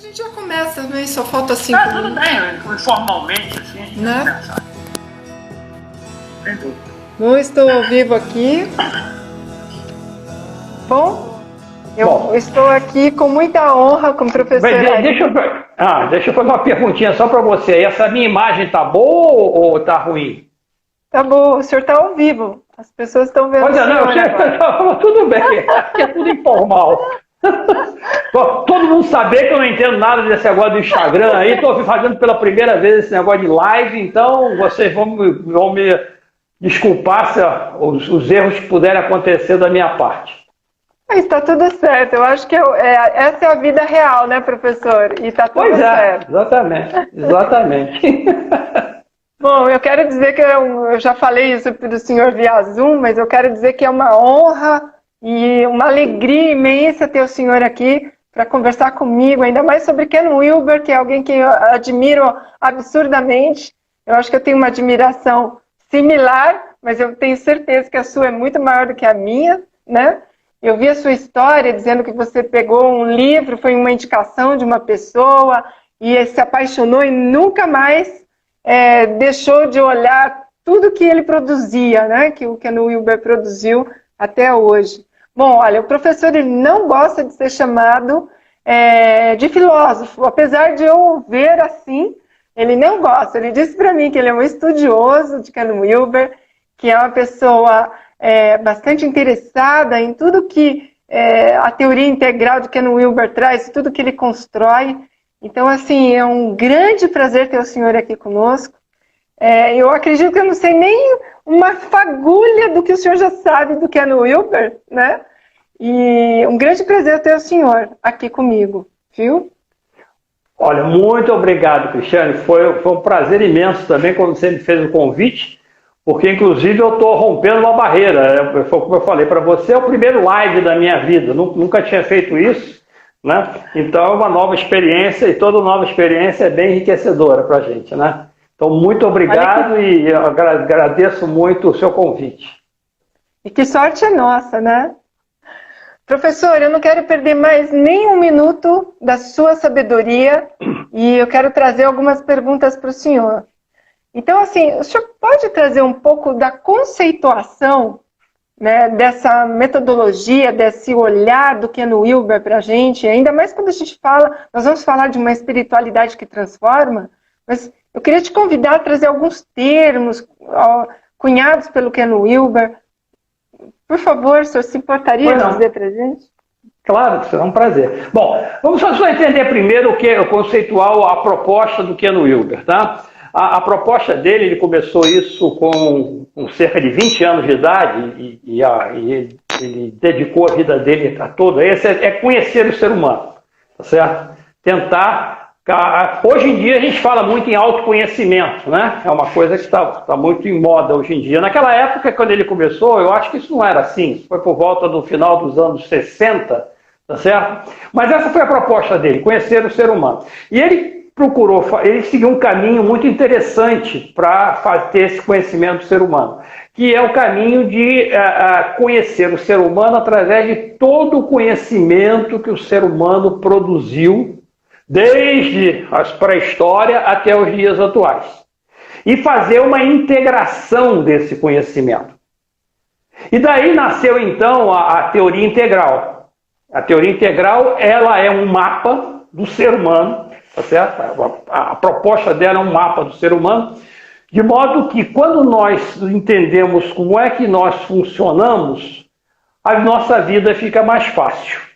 gente já começa, né? Só falta 5 tudo minutos. bem, informalmente, assim, a gente Né? vai pensar. Sem dúvida. Bom, estou ao vivo aqui. Bom, eu estou aqui com muita honra com o professor Ari. Deixa eu fazer uma perguntinha só para você. Essa minha imagem tá boa ou tá ruim? Tá bom, o senhor está ao vivo. As pessoas estão vendo. Olha, não, tudo bem, aqui é tudo informal. Todo mundo saber que eu não entendo nada desse negócio do Instagram aí, estou fazendo pela primeira vez esse negócio de live, então vocês vão me desculpar se os erros que puderem acontecer da minha parte. Está tudo certo. Eu acho que essa é a vida real, né, professor? E está tudo certo. Exatamente. Bom, eu quero dizer que eu já falei isso para o senhor via Zoom, mas eu quero dizer que é uma honra e uma alegria imensa ter o senhor aqui para conversar comigo, ainda mais sobre Ken Wilber, que é alguém que eu admiro absurdamente. Eu acho que eu tenho uma admiração similar, mas eu tenho certeza que a sua é muito maior do que a minha, né? Eu vi a sua história dizendo que você pegou um livro, foi uma indicação de uma pessoa e se apaixonou e nunca mais deixou de olhar tudo que ele produzia, né? Que o Ken Wilber produziu até hoje. Bom, olha, o professor ele não gosta de ser chamado de filósofo, apesar de eu ver assim, ele não gosta. Ele disse para mim que ele é um estudioso de Ken Wilber, que é uma pessoa bastante interessada em tudo que a teoria integral de Ken Wilber traz, tudo que ele constrói. Então, assim, é um grande prazer ter o senhor aqui conosco. Eu acredito que eu não sei nem uma fagulha do que o senhor já sabe do Ken Wilber, né? E um grande prazer ter o senhor aqui comigo, viu? Olha, muito obrigado, Cristiane. Foi um prazer imenso também quando você me fez o convite, porque, inclusive, eu estou rompendo uma barreira. Como eu falei para você, é o primeiro live da minha vida. Nunca tinha feito isso. Né? Então é uma nova experiência e toda nova experiência é bem enriquecedora para a gente, né? Então muito obrigado e eu agradeço muito o seu convite. E que sorte é nossa, né? Professor, eu não quero perder mais nem um minuto da sua sabedoria e eu quero trazer algumas perguntas para o senhor. Então, assim, o senhor pode trazer um pouco da conceituação, né, dessa metodologia, desse olhar do Ken Wilber para a gente, ainda mais quando a gente fala, nós vamos falar de uma espiritualidade que transforma, mas eu queria te convidar a trazer alguns termos cunhados pelo Ken Wilber. Por favor, o senhor se importaria de dizer para a gente? Claro, será um prazer. Bom, vamos só entender primeiro o que é o conceitual, a proposta do Ken Wilber, tá? A proposta dele, ele começou isso com cerca de 20 anos de idade e ele dedicou a vida dele a toda. Esse é conhecer o ser humano, tá certo? Tentar... Hoje em dia a gente fala muito em autoconhecimento, né? É uma coisa que está muito em moda hoje em dia. Naquela época, quando ele começou, eu acho que isso não era assim. Isso foi por volta do final dos anos 60, tá certo? Mas essa foi a proposta dele, conhecer o ser humano. E ele seguiu um caminho muito interessante para ter esse conhecimento do ser humano, que é o caminho de conhecer o ser humano através de todo o conhecimento que o ser humano produziu, desde a pré-história até os dias atuais, e fazer uma integração desse conhecimento. E daí nasceu, então, a teoria integral. A teoria integral, ela é um mapa do ser humano, tá certo? A proposta dela é um mapa do ser humano, de modo que quando nós entendemos como é que nós funcionamos, a nossa vida fica mais fácil.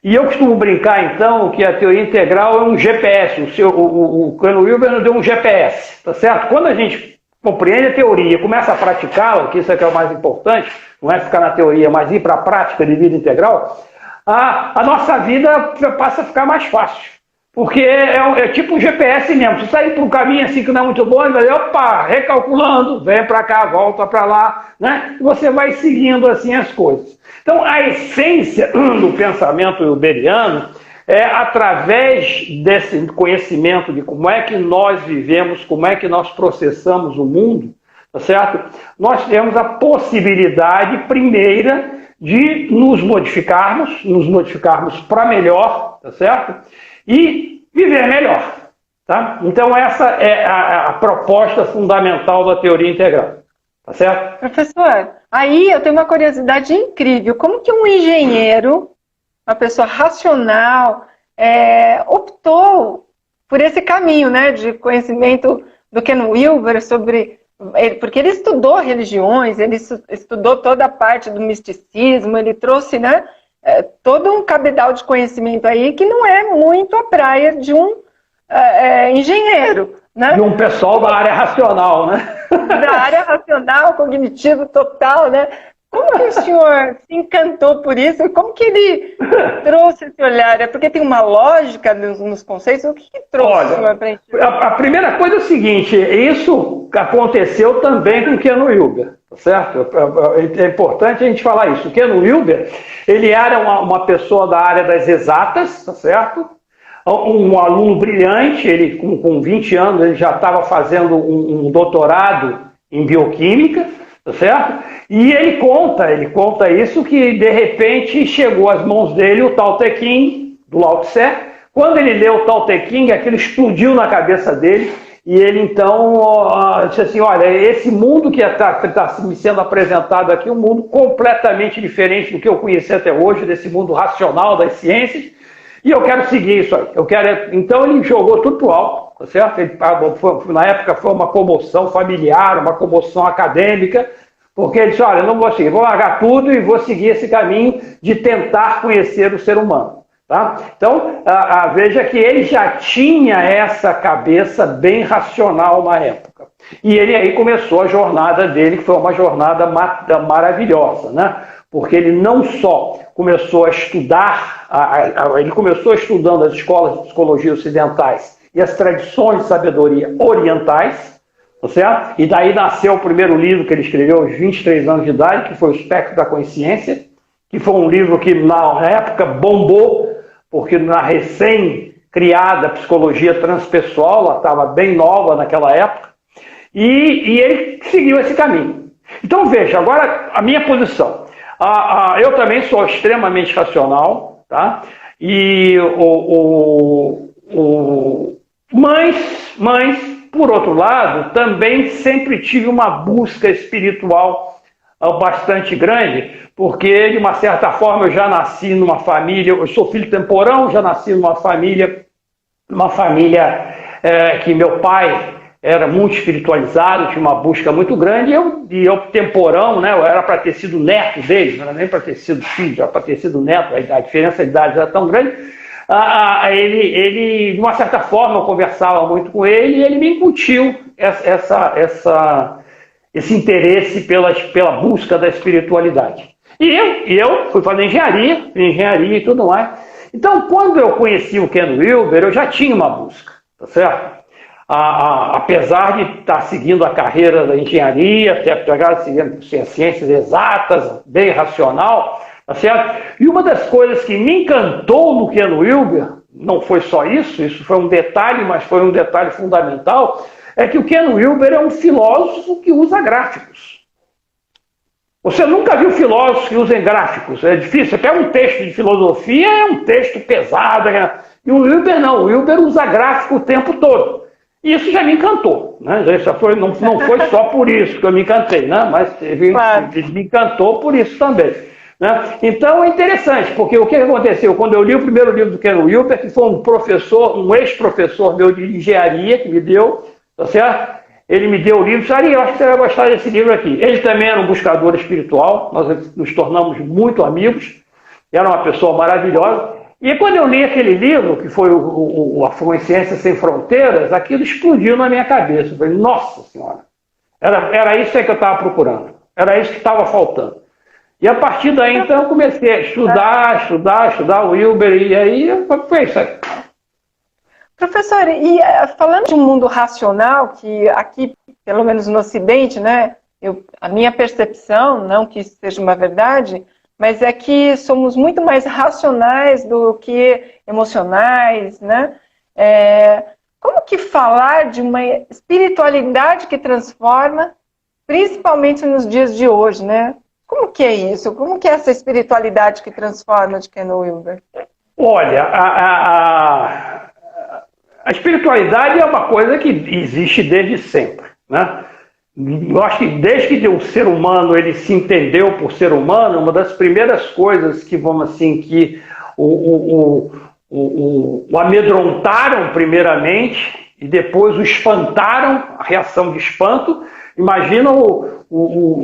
E eu costumo brincar, então, que a teoria integral é um GPS. O Ken Wilber nos deu um GPS, tá certo? Quando a gente compreende a teoria, começa a praticá-la, que isso é que é o mais importante, não é ficar na teoria, mas ir para a prática de vida integral, a nossa vida passa a ficar mais fácil. Porque é tipo um GPS mesmo. Se sair por um caminho assim que não é muito bom, ele vai, opa, recalculando, vem para cá, volta para lá, né? E você vai seguindo assim as coisas. Então, a essência do pensamento wilberiano é através desse conhecimento de como é que nós vivemos, como é que nós processamos o mundo, tá certo? Nós temos a possibilidade primeira de nos modificarmos para melhor, tá certo? E viver melhor. Tá? Então essa é a proposta fundamental da teoria integral. Tá certo? Professor, aí eu tenho uma curiosidade incrível. Como que um engenheiro, uma pessoa racional, optou por esse caminho, né, de conhecimento do Ken Wilber porque ele estudou religiões, ele estudou toda a parte do misticismo, ele trouxe, né, todo um cabedal de conhecimento aí que não é muito a praia de um engenheiro. Né? E um pessoal da área racional, né? Da área racional, cognitivo total, né? Como que o senhor se encantou por isso? Como que ele trouxe esse olhar? É porque tem uma lógica nos conceitos? O que trouxe o senhor para isso? A primeira coisa é o seguinte, isso aconteceu também com o Ken Wilber, tá certo? É importante a gente falar isso. O Ken Wilber, ele era uma pessoa da área das exatas, tá certo? Um aluno brilhante, ele com 20 anos ele já estava fazendo um doutorado em bioquímica, tá certo? E ele conta isso, que de repente chegou às mãos dele o Tao Te Ching, do Lao Tse. Quando ele leu o Tao Te Ching, aquilo explodiu na cabeça dele, e ele então disse assim, olha, esse mundo que está me sendo apresentado aqui, é um mundo completamente diferente do que eu conheci até hoje, desse mundo racional das ciências, e eu quero seguir isso aí. Então ele jogou tudo pro alto, tá certo? Na época foi uma comoção familiar, uma comoção acadêmica, porque ele disse, olha, eu não vou seguir, vou largar tudo e vou seguir esse caminho de tentar conhecer o ser humano. Tá? Então, veja que ele já tinha essa cabeça bem racional na época. E ele aí começou a jornada dele, que foi uma jornada maravilhosa, né? Porque ele não só começou a estudar, ele começou estudando as escolas de psicologia ocidentais e as tradições de sabedoria orientais, tá certo? E daí nasceu o primeiro livro que ele escreveu aos 23 anos de idade, que foi O Espectro da Consciência, que foi um livro que na época bombou, porque na recém-criada psicologia transpessoal, ela estava bem nova naquela época, e ele seguiu esse caminho. Então veja, agora a minha posição. Eu também sou extremamente racional, tá? Mas, por outro lado, também sempre tive uma busca espiritual bastante grande, porque, de uma certa forma, eu já nasci numa família, eu sou filho temporão, já nasci numa família que meu pai era muito espiritualizado, tinha uma busca muito grande, e eu temporão, né, eu era para ter sido neto dele, não era nem para ter sido filho, era para ter sido neto, a diferença de idade era tão grande. Ele, de uma certa forma, eu conversava muito com ele, e ele me incutiu esse interesse pela busca da espiritualidade. E eu fui fazer engenharia e tudo mais. Então, quando eu conheci o Ken Wilber, eu já tinha uma busca, tá certo? Apesar de estar seguindo a carreira da engenharia, seguindo ciências exatas, bem racional, tá certo? E uma das coisas que me encantou no Ken Wilber, não foi só isso foi um detalhe, mas foi um detalhe fundamental, é que o Ken Wilber é um filósofo que usa gráficos. Você nunca viu filósofos que usem gráficos, é difícil. Você pega um texto de filosofia, é um texto pesado, né? E o Wilber não, o Wilber usa gráfico o tempo todo. E isso já me encantou, né? Não foi só por isso que eu me encantei, né? Mas ele me encantou por isso também. Né? Então é interessante, porque o que aconteceu? Quando eu li o primeiro livro do Ken Wilber, que foi um ex-professor meu de engenharia que me deu, tá certo? Ele me deu o livro e disse, Ari, eu acho que você vai gostar desse livro aqui. Ele também era um buscador espiritual, nós nos tornamos muito amigos, era uma pessoa maravilhosa. E quando eu li aquele livro, que foi A Ciência Sem Fronteiras, aquilo explodiu na minha cabeça. Eu falei, nossa senhora, era isso aí que eu estava procurando, era isso que estava faltando. E a partir daí, então, eu comecei a estudar o Wilber, e aí foi isso aí. Professor, e falando de um mundo racional, que aqui, pelo menos no Ocidente, né, a minha percepção, não que isso seja uma verdade, mas é que somos muito mais racionais do que emocionais, né? Como que falar de uma espiritualidade que transforma, principalmente nos dias de hoje, né? Como que é isso? Como que é essa espiritualidade que transforma de Ken Wilber? Olha, a espiritualidade é uma coisa que existe desde sempre, né? Eu acho que desde que o ser humano ele se entendeu por ser humano, uma das primeiras coisas que, vamos assim, que o amedrontaram primeiramente e depois o espantaram, a reação de espanto. Imagina os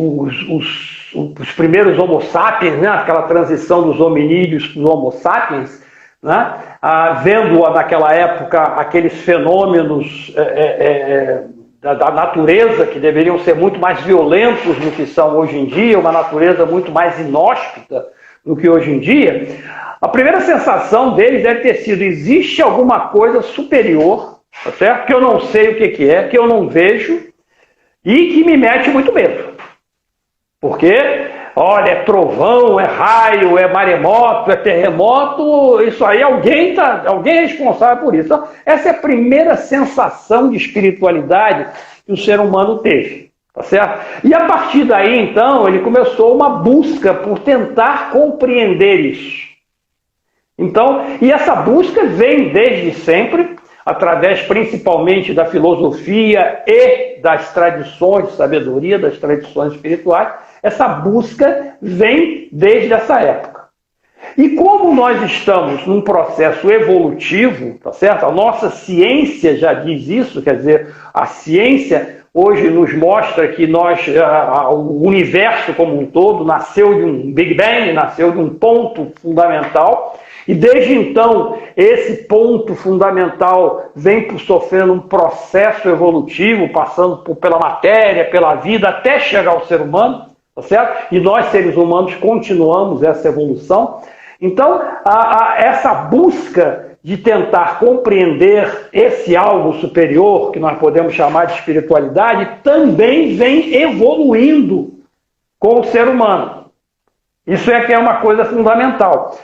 primeiros Homo sapiens, né? Aquela transição dos hominídeos para os Homo sapiens, né? Vendo naquela época aqueles fenômenos da natureza que deveriam ser muito mais violentos do que são hoje em dia, uma natureza muito mais inóspita do que hoje em dia. A primeira sensação deles deve ter sido: existe alguma coisa superior, tá certo? Que eu não sei o que é, que eu não vejo e que me mete muito medo. Porque, olha, é trovão, é raio, é maremoto, é terremoto, isso aí, alguém é responsável por isso. Então, essa é a primeira sensação de espiritualidade que o ser humano teve, tá certo? E a partir daí, então, ele começou uma busca por tentar compreender isso. Então, e essa busca vem desde sempre, através principalmente da filosofia e das tradições de sabedoria, das tradições espirituais. Essa busca vem desde essa época. E como nós estamos num processo evolutivo, tá certo? A nossa ciência já diz isso, quer dizer, a ciência hoje nos mostra que o universo como um todo nasceu de um Big Bang, nasceu de um ponto fundamental. E desde então, esse ponto fundamental vem sofrendo um processo evolutivo, passando pela matéria, pela vida, até chegar ao ser humano, tá certo? E nós, seres humanos, continuamos essa evolução. Então, essa busca de tentar compreender esse algo superior, que nós podemos chamar de espiritualidade, também vem evoluindo com o ser humano. Isso é que é uma coisa fundamental.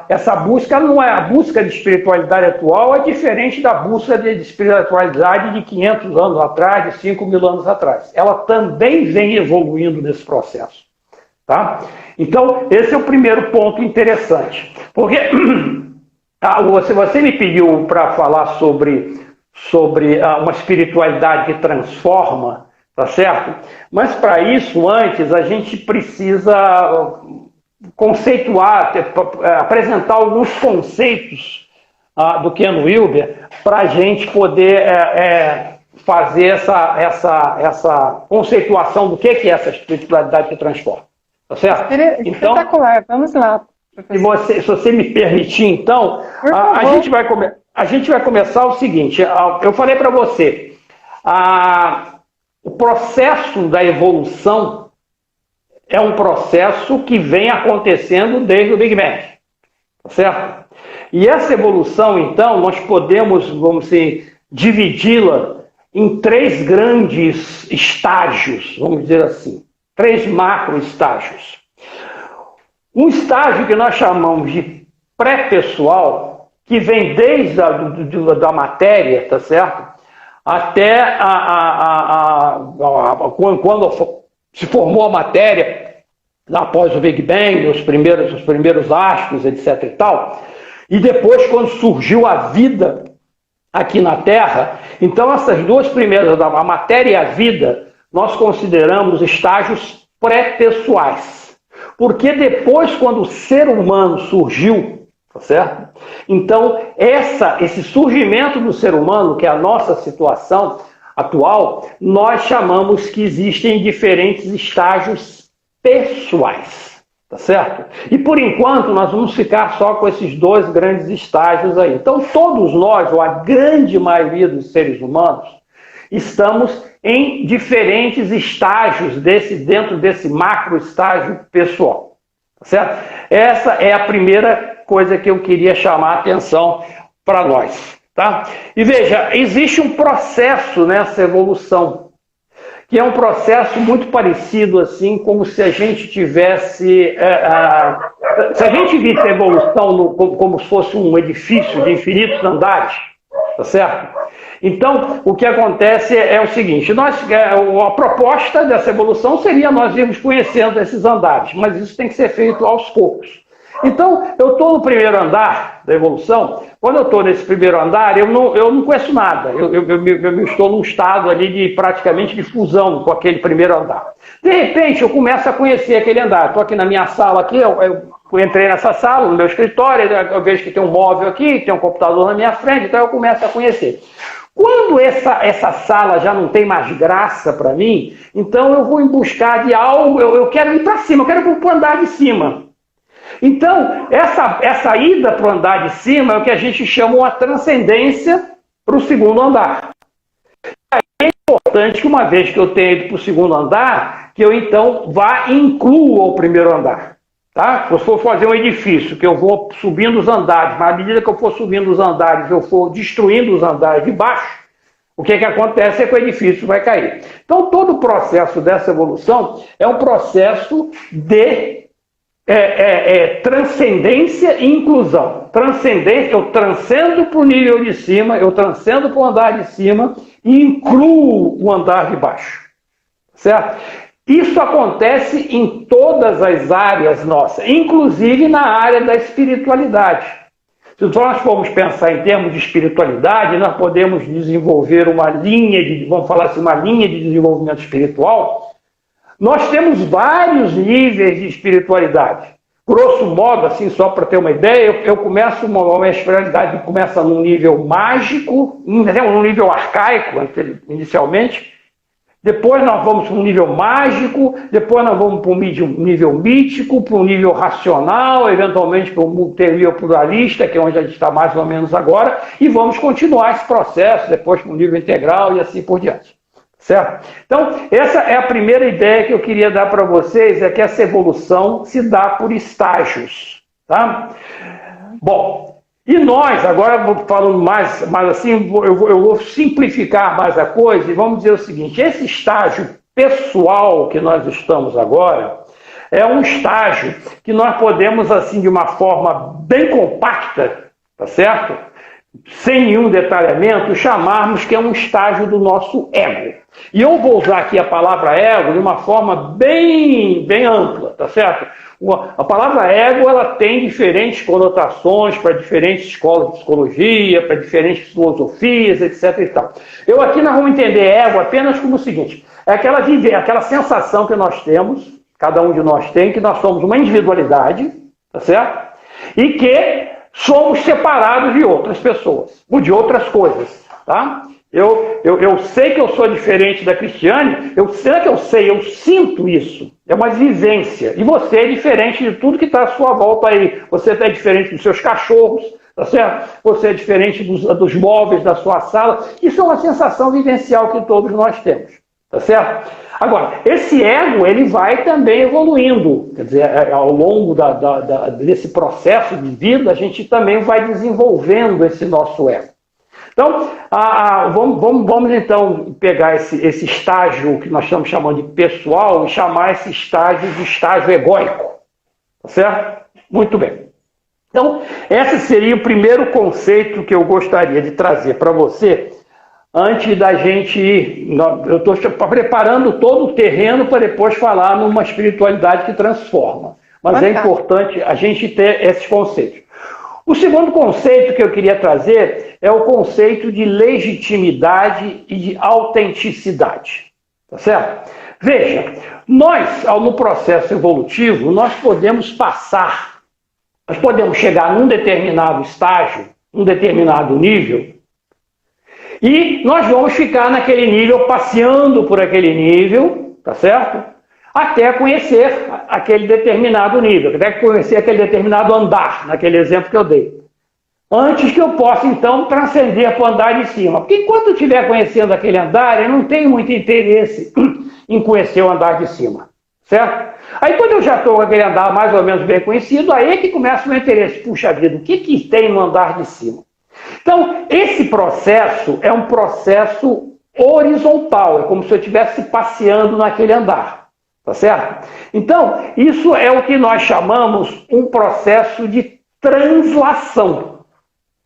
Essa busca não é a busca de espiritualidade atual, é diferente da busca de espiritualidade de 500 anos atrás, de 5.000 anos atrás. Ela também vem evoluindo nesse processo. Tá? Então, esse é o primeiro ponto interessante. Porque se você me pediu para falar sobre uma espiritualidade que transforma, tá certo? Mas para isso, antes, a gente precisa conceituar, apresentar alguns conceitos do Ken Wilber para a gente poder fazer essa conceituação do que é essa espiritualidade que transforma. Tá certo? Então, espetacular, vamos lá. Se você me permitir, então, a gente vai começar o seguinte. Eu falei para você, o processo da evolução é um processo que vem acontecendo desde o Big Bang, tá certo? E essa evolução, então, nós podemos, vamos dizer, dividi-la em 3 grandes estágios, vamos dizer assim, 3 macro estágios. Um estágio que nós chamamos de pré-pessoal, que vem desde da matéria, tá certo? Até quando se formou a matéria, após o Big Bang, os primeiros astros, etc. e tal, e depois quando surgiu a vida aqui na Terra. Então essas 2 primeiras, a matéria e a vida, nós consideramos estágios pré-pessoais. Porque depois, quando o ser humano surgiu, tá certo? Então, esse surgimento do ser humano, que é a nossa situação atual, nós chamamos que existem diferentes estágios pessoais, tá certo? E por enquanto nós vamos ficar só com esses 2 grandes estágios aí. Então, todos nós, ou a grande maioria dos seres humanos, estamos em diferentes estágios dentro desse macro estágio pessoal, tá certo? Essa é a primeira coisa que eu queria chamar a atenção para nós, tá? E veja, existe um processo nessa evolução, que é um processo muito parecido assim, como se a gente tivesse, se a gente visse a evolução como se fosse um edifício de infinitos andares, tá certo? Então, o que acontece é o seguinte, a proposta dessa evolução seria nós irmos conhecendo esses andares, mas isso tem que ser feito aos poucos. Então, eu estou no primeiro andar da evolução. Quando eu estou nesse primeiro andar, eu não conheço nada. Eu estou num estado ali de praticamente de fusão com aquele primeiro andar. De repente, eu começo a conhecer aquele andar. Estou aqui na minha sala, aqui, eu entrei nessa sala, no meu escritório, eu vejo que tem um móvel aqui, tem um computador na minha frente, então eu começo a conhecer. Quando essa sala já não tem mais graça para mim, então eu vou em buscar de algo, eu quero ir para cima, eu quero ir para o andar de cima. Então, essa ida para o andar de cima é o que a gente chama uma transcendência para o segundo andar. É importante que uma vez que eu tenha ido para o segundo andar, que eu então vá e inclua o primeiro andar. Tá? Se eu for fazer um edifício, que eu vou subindo os andares, mas à medida que eu for subindo os andares, eu for destruindo os andares de baixo, o que acontece é que o edifício vai cair. Então, todo o processo dessa evolução é um processo de transcendência e inclusão. Transcendência, eu transcendo para o nível de cima, eu transcendo para o andar de cima e incluo o andar de baixo. Certo? Isso acontece em todas as áreas nossas, inclusive na área da espiritualidade. Se nós formos pensar em termos de espiritualidade, nós podemos desenvolver uma linha uma linha de desenvolvimento espiritual. Nós temos vários níveis de espiritualidade. Grosso modo, assim, só para ter uma ideia, eu começo uma espiritualidade que começa num nível mágico, num nível arcaico, inicialmente. Depois nós vamos para um nível mágico, depois nós vamos para um nível mítico, para um nível racional, eventualmente para um nível pluralista, que é onde a gente está mais ou menos agora, e vamos continuar esse processo, depois para um nível integral e assim por diante. Certo? Então, essa é a primeira ideia que eu queria dar para vocês, é que essa evolução se dá por estágios. Tá? Bom, e nós, agora falando mais assim, eu vou simplificar mais a coisa e vamos dizer o seguinte, esse estágio pessoal que nós estamos agora é um estágio que nós podemos, assim, de uma forma bem compacta, tá certo? Sem nenhum detalhamento, chamarmos que é um estágio do nosso ego. E eu vou usar aqui a palavra ego de uma forma bem ampla, tá certo? A palavra ego, ela tem diferentes conotações para diferentes escolas de psicologia, para diferentes filosofias, etc. e tal. Eu aqui nós vamos entender ego apenas como o seguinte, é aquela sensação que nós temos, cada um de nós tem, que nós somos uma individualidade, tá certo? E que somos separados de outras pessoas, ou de outras coisas, tá? Eu sei que eu sou diferente da Cristiane, eu sinto isso, é uma vivência, e você é diferente de tudo que está à sua volta aí, você é diferente dos seus cachorros, tá certo? Você é diferente dos móveis da sua sala, isso é uma sensação vivencial que todos nós temos, tá certo? Agora, esse ego, ele vai também evoluindo, quer dizer, ao longo desse processo de vida, a gente também vai desenvolvendo esse nosso ego. Então, vamos então pegar esse estágio que nós estamos chamando de pessoal e chamar esse estágio de estágio egóico, tá certo? Muito bem. Então, esse seria o primeiro conceito que eu gostaria de trazer para você, antes da gente ir. Eu estou preparando todo o terreno para depois falar numa espiritualidade que transforma. Mas é importante a gente ter esses conceitos. O segundo conceito que eu queria trazer é o conceito de legitimidade e de autenticidade. Tá certo? Veja, nós, no processo evolutivo, nós podemos chegar num determinado estágio, num determinado nível, e nós vamos ficar naquele nível, passeando por aquele nível, tá certo? Até conhecer aquele determinado nível, até conhecer aquele determinado andar, naquele exemplo que eu dei. Antes que eu possa, então, transcender para o andar de cima. Porque enquanto eu estiver conhecendo aquele andar, eu não tenho muito interesse em conhecer o andar de cima, certo? Aí quando eu já estou com aquele andar mais ou menos bem conhecido, aí é que começa o meu interesse. Puxa vida, o que tem no andar de cima? Então, esse processo é um processo horizontal, é como se eu estivesse passeando naquele andar, tá certo? Então, isso é o que nós chamamos um processo de translação,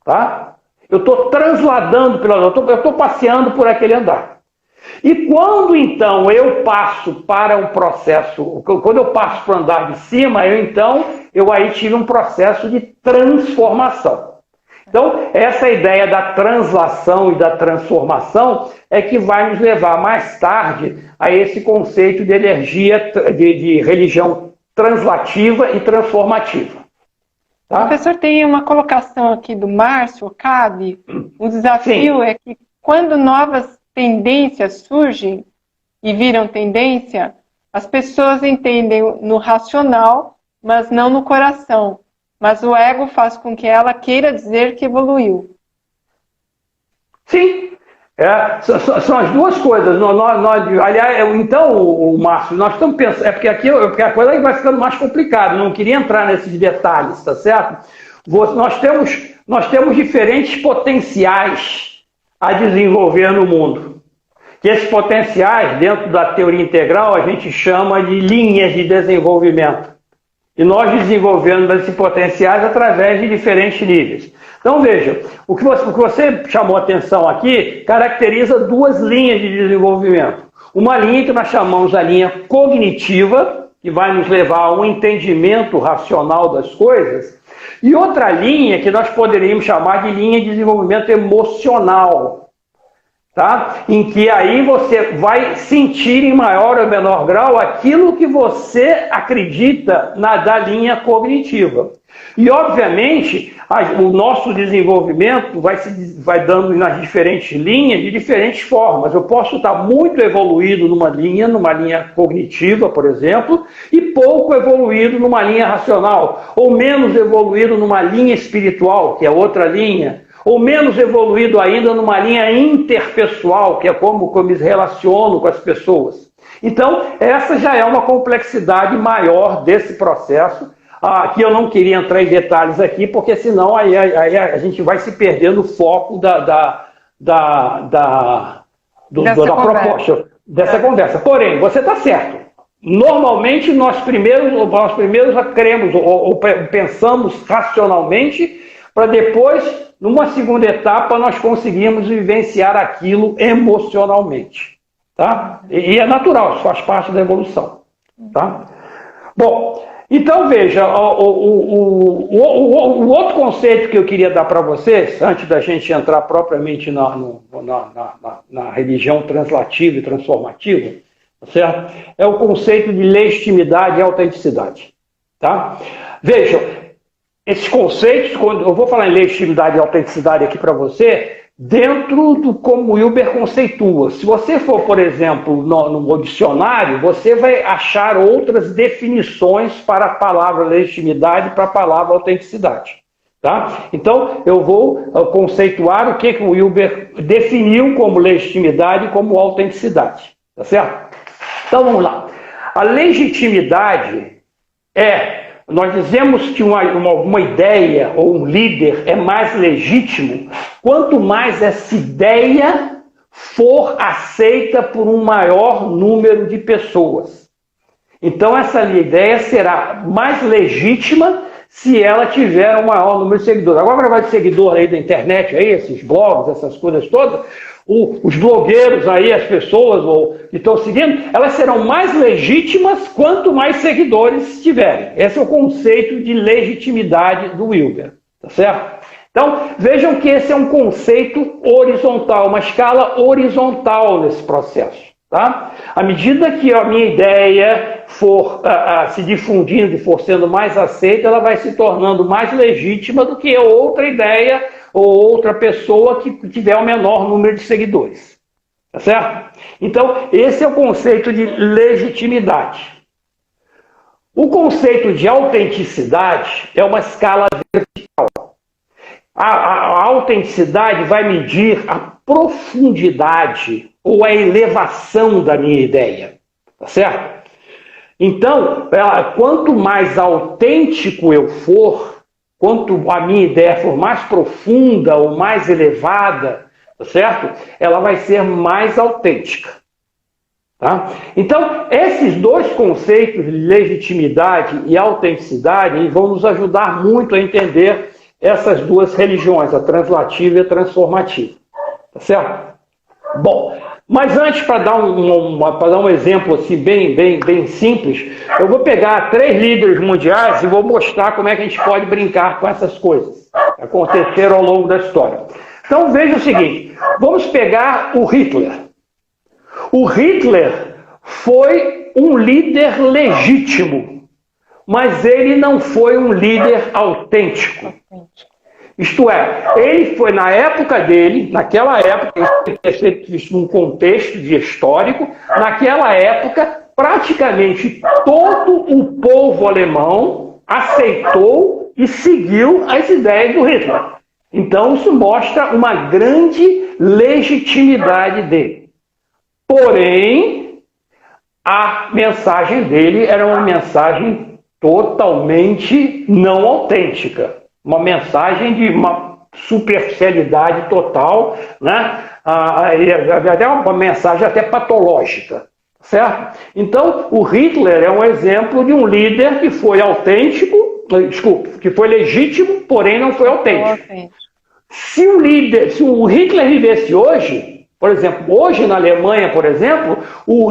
tá? Eu estou transladando eu estou passeando por aquele andar. E quando, então, eu passo para um processo, quando eu passo para o andar de cima, eu, então, eu aí tive um processo de transformação. Então, essa ideia da translação e da transformação é que vai nos levar mais tarde a esse conceito de energia, de religião translativa e transformativa. Tá? Professor, tem uma colocação aqui do Márcio Cabe. O desafio Sim. é que quando novas tendências surgem e viram tendência, as pessoas entendem no racional, mas não no coração. Mas o ego faz com que ela queira dizer que evoluiu. Sim, são as duas coisas. Aliás, então, Márcio, nós estamos pensando... porque a coisa vai ficando mais complicada, não queria entrar nesses detalhes, tá certo? Nós temos diferentes potenciais a desenvolver no mundo. Que esses potenciais, dentro da teoria integral, a gente chama de linhas de desenvolvimento. E nós desenvolvemos esses potenciais através de diferentes níveis. Então, veja, o que você chamou a atenção aqui caracteriza duas linhas de desenvolvimento. Uma linha que nós chamamos a linha cognitiva, que vai nos levar a um entendimento racional das coisas, e outra linha que nós poderíamos chamar de linha de desenvolvimento emocional. Tá? Em que aí você vai sentir em maior ou menor grau aquilo que você acredita da linha cognitiva. E, obviamente, o nosso desenvolvimento vai dando nas diferentes linhas de diferentes formas. Eu posso estar muito evoluído numa linha cognitiva, por exemplo, e pouco evoluído numa linha racional, ou menos evoluído numa linha espiritual, que é outra linha, ou menos evoluído ainda numa linha interpessoal, que é como eu me relaciono com as pessoas. Então, essa já é uma complexidade maior desse processo, que eu não queria entrar em detalhes aqui, porque senão aí a gente vai se perder no foco da proposta, dessa conversa. Porém, você está certo. Normalmente, nós primeiros cremos ou pensamos racionalmente, para depois, numa segunda etapa, nós conseguimos vivenciar aquilo emocionalmente. Tá? E é natural, isso faz parte da evolução. Tá? Bom, então veja, o outro conceito que eu queria dar para vocês, antes da gente entrar propriamente na religião translativa e transformativa, certo? É o conceito de legitimidade e autenticidade. Tá? Vejam, esses conceitos, quando eu vou falar em legitimidade e autenticidade aqui para você, dentro do como Wilber conceitua. Se você for, por exemplo, no dicionário, você vai achar outras definições para a palavra legitimidade e para a palavra autenticidade. Tá? Então, eu vou conceituar o que o Wilber definiu como legitimidade e como autenticidade. Tá certo? Então, vamos lá. A legitimidade nós dizemos que uma ideia ou um líder é mais legítimo quanto mais essa ideia for aceita por um maior número de pessoas. Então, essa ideia será mais legítima se ela tiver um maior número de seguidores. Agora, vai de seguidor aí da internet, aí, esses blogs, essas coisas todas, os blogueiros aí, as pessoas que estão seguindo, elas serão mais legítimas quanto mais seguidores tiverem. Esse é o conceito de legitimidade do Wilber, tá certo? Então, vejam que esse é um conceito horizontal, uma escala horizontal nesse processo. Tá? À medida que a minha ideia for se difundindo e for sendo mais aceita, ela vai se tornando mais legítima do que outra ideia ou outra pessoa que tiver o menor número de seguidores. Tá certo? Então, esse é o conceito de legitimidade. O conceito de autenticidade é uma escala vertical. A autenticidade vai medir a profundidade ou a elevação da minha ideia. Tá certo? Então, quanto mais autêntico eu for, quanto a minha ideia for mais profunda ou mais elevada, tá certo? Ela vai ser mais autêntica. Tá? Então, esses dois conceitos de legitimidade e autenticidade vão nos ajudar muito a entender essas duas religiões, a translativa e a transformativa. Tá certo? Bom, Mas antes, para dar um exemplo assim, bem simples, eu vou pegar 3 líderes mundiais e vou mostrar como é que a gente pode brincar com essas coisas que aconteceram ao longo da história. Então veja o seguinte, vamos pegar o Hitler. O Hitler foi um líder legítimo, mas ele não foi um líder autêntico. Isto é, ele foi na época dele, naquela época, num contexto histórico, naquela época, praticamente todo o povo alemão aceitou e seguiu as ideias do Hitler. Então, isso mostra uma grande legitimidade dele. Porém, a mensagem dele era uma mensagem totalmente não autêntica. Uma mensagem de uma superficialidade total, né? Até uma mensagem até patológica, certo? Então, o Hitler é um exemplo de um líder que foi autêntico, que foi legítimo, porém não foi autêntico. Se o Hitler vivesse hoje, por exemplo, hoje na Alemanha, por exemplo, o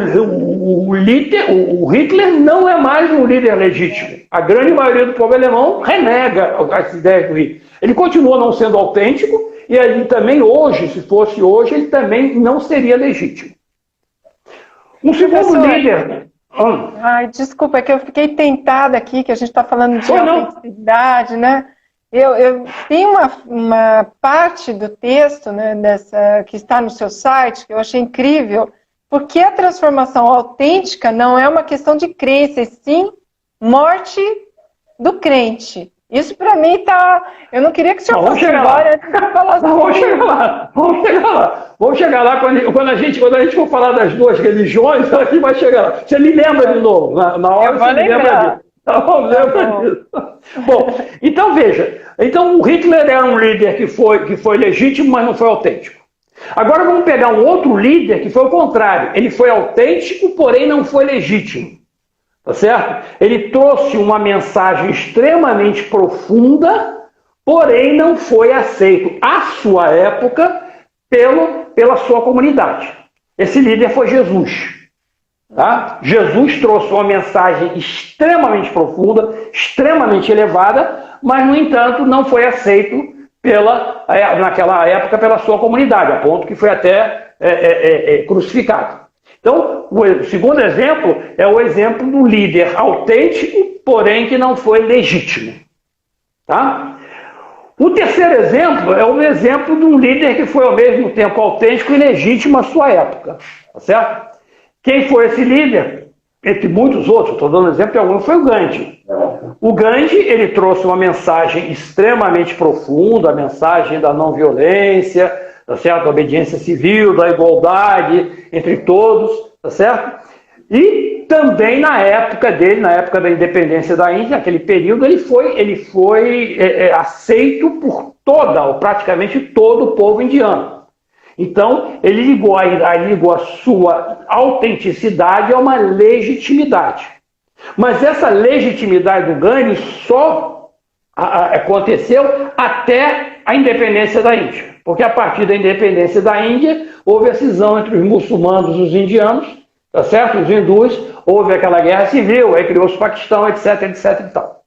Hitler não é mais um líder legítimo. A grande maioria do povo alemão renega as ideias do Hitler. Ele continua não sendo autêntico e ele também hoje, se fosse hoje, ele também não seria legítimo. Um segundo líder... Ai, desculpa, é que eu fiquei tentada aqui, que a gente está falando de autenticidade, né? Eu tenho uma parte do texto, né, que está no seu site, que eu achei incrível, porque a transformação autêntica não é uma questão de crença, e sim morte do crente. Isso para mim está... Eu não queria que o senhor fosse embora antes de falar sobre Vamos chegar lá. Quando a gente for falar das duas religiões, aqui vai chegar lá. Você me lembra de novo, na hora você me lembra disso. Bom, então veja, então o Hitler era um líder que foi legítimo, mas não foi autêntico. Agora vamos pegar um outro líder que foi o contrário. Ele foi autêntico, porém não foi legítimo. Tá certo? Ele trouxe uma mensagem extremamente profunda, porém não foi aceito à sua época pela sua comunidade. Esse líder foi Jesus. Tá? Jesus trouxe uma mensagem extremamente profunda, extremamente elevada, mas, no entanto, não foi aceito naquela época pela sua comunidade, a ponto que foi até crucificado. Então, o segundo exemplo é o exemplo do líder autêntico, porém que não foi legítimo. Tá? O terceiro exemplo é o exemplo de um líder que foi ao mesmo tempo autêntico e legítimo à sua época. Tá certo? Quem foi esse líder? Entre muitos outros, estou dando exemplo de algum, foi o Gandhi. O Gandhi, ele trouxe uma mensagem extremamente profunda, a mensagem da não violência, tá certo? Da obediência civil, da igualdade entre todos, tá certo? E também na época dele, na época da independência da Índia, naquele período, ele foi aceito por praticamente todo o povo indiano. Então, ele ligou a sua autenticidade a uma legitimidade. Mas essa legitimidade do Gandhi só aconteceu até a independência da Índia. Porque a partir da independência da Índia, houve a cisão entre os muçulmanos e os indianos, tá certo? Os hindus, houve aquela guerra civil, aí criou-se o Paquistão, etc, etc e tal.